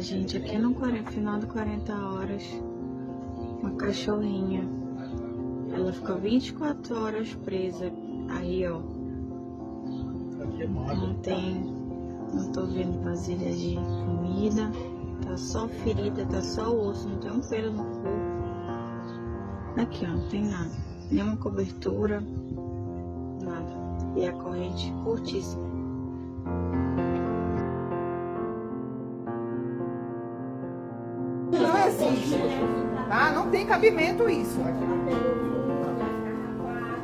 gente, aqui no final do 40 horas, uma cachorrinha. Ela fica 24 horas presa. Aí, ó. Não tô vendo vasilha de comida. Tá só ferida, tá só o osso, não tem um pelo no corpo. Aqui, ó, não tem nada. Nenhuma cobertura, nada. E a corrente curtíssima. Não existe, tá? Não tem cabimento isso.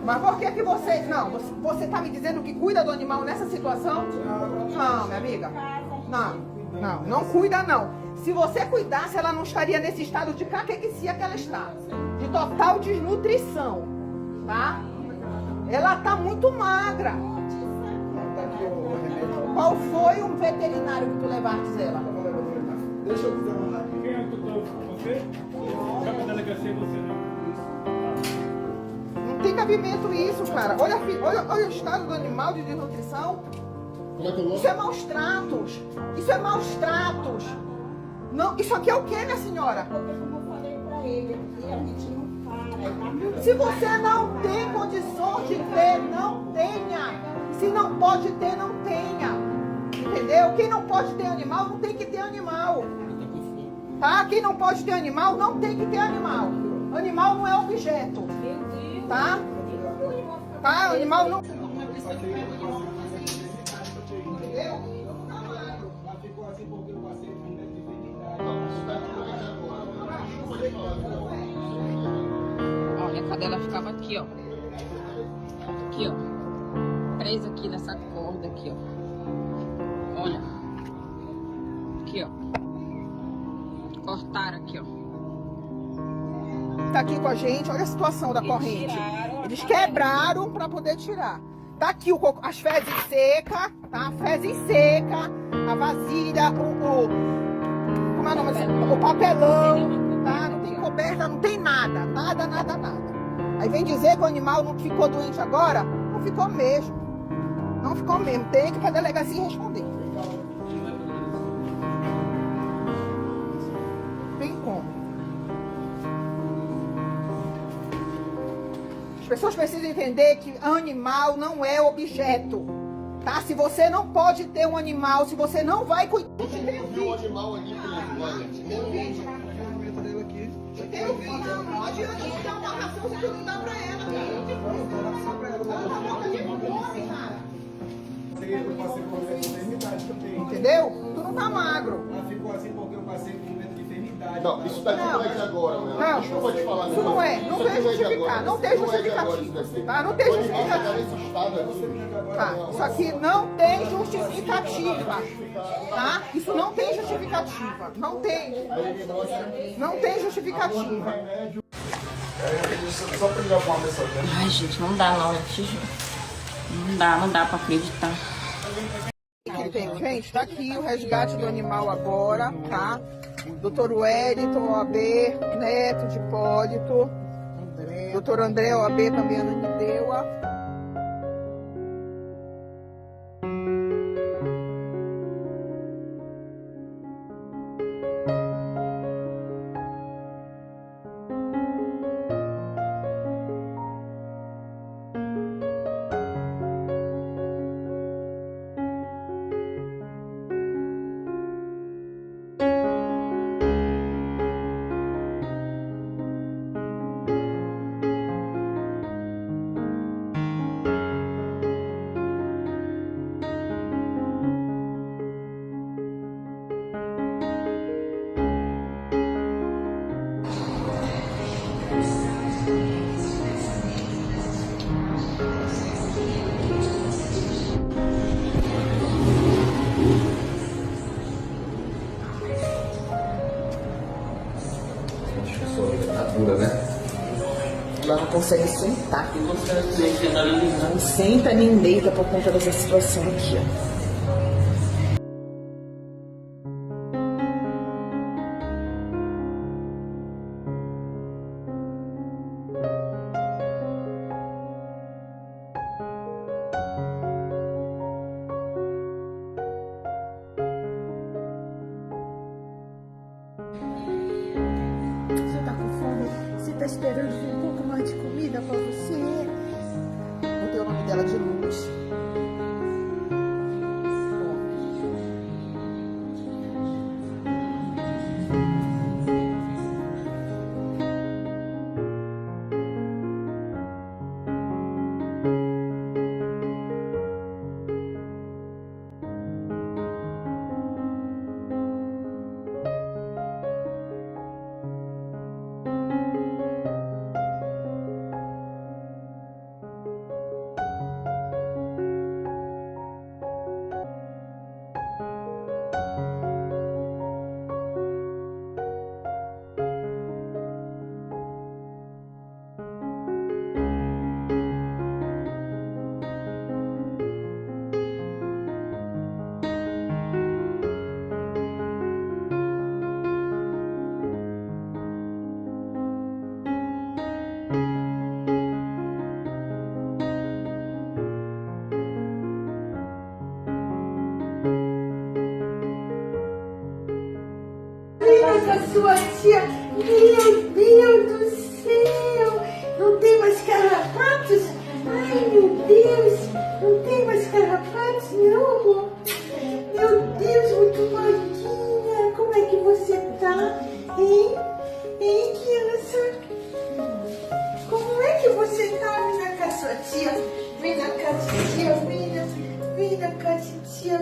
Mas por que você... Não, você tá me dizendo que cuida do animal nessa situação? Não, minha amiga. Não cuida não. Se você cuidasse, ela não estaria nesse estado de caquexicia que ela está. De total desnutrição, tá? Ela tá muito magra. Qual foi o veterinário que tu levaste ela? Deixa eu dizer uma coisa. Quem é o tutor? Você? Já pra delegacia você, né? Não tem cabimento isso, cara. Olha o estado do animal de desnutrição. Isso é maus tratos. Isso é maus tratos. Não, isso aqui é o que, minha senhora? Porque como eu falei pra ele aqui, a gente não para. Se você não tem condições de ter, não tenha. Se não pode ter, não tenha. Entendeu? Quem não pode ter animal, não tem que ter animal. Tá? Quem não pode ter animal, não tem que ter animal. Animal não é objeto. Tá? Tá? Animal não... Olha, a cadela ficava aqui, ó. Aqui, ó. Presa aqui nessa corda aqui, ó. Olha. Aqui, ó. Cortaram aqui, ó. Tá aqui com a gente, olha a situação da corrente. Eles quebraram para poder tirar. Tá aqui as fezes secas, tá? Fezes secas, a vasilha, como é o nome? O papelão, tá? Não tem coberta, não tem nada. Nada. Aí vem dizer que o animal não ficou doente agora? Não ficou mesmo. Não ficou mesmo. Tem que ir pra delegacia responder. Tem como. As pessoas precisam entender que animal não é objeto, tá? Se você não pode ter um animal, se você não vai cuidar... Você não viu o animal ali preso, olha. Tem o vídeo. Tem o vídeo. Não adianta você dar uma ração se tu não dá pra ela, cara. Não tem como. Ela tá morta de fome, cara. Eu passei por medo de enfermidade também. Entendeu? Tu não tá magro. Ela ficou assim porque eu passei por medo de enfermidade. Não, isso daqui não é de agora, meu. Não, Desculpa te falar, isso não é. Não tem justificar. Não tem justificativa. Tá? Não tem justificativa. Nesse estado aqui. Tá? Isso aqui não tem justificativa. Tá? Isso não tem justificativa. Não tem. Não tem justificativa. Só pra ligar pra uma pessoa. Ai, gente, não dá não, né? Não dá pra acreditar. Gente, tá aqui o resgate do animal agora, tá? Doutor Wellington, OAB, neto de Hipólito. Doutor André, OAB, também Ananindeua. Ela não consegue sentar. Não senta nem deita por conta dessa situação aqui, ó. esperando vir um pouco mais de comida pra você. Botei o nome dela de Luz. A sua tia, meu Deus do céu, não tem mais carrapatos? Ai, meu Deus, não tem mais carrapatos, não, amor? Meu Deus, muito magrinha, como é que você tá, hein? Hein, criança? Como é que você tá? Vem cá com a sua tia, vem cá com a tia, vem cá com a tia,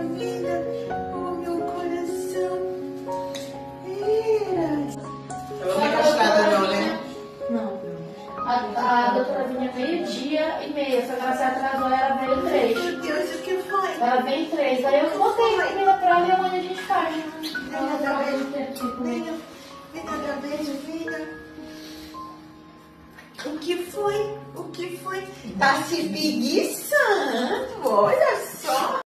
oh, meu coração. Ela não é castrada não, né? Não. A doutora vinha meio-dia e meia, só que ela se atrasou e ela veio 3. Meu Deus, o que foi? Ela veio 3. Aí eu botei a comida pra ela e amanhã a gente faz. Venha dar beijo, venha dar beijo, venha. O que foi? O que foi? Tá se preguiçando, olha só.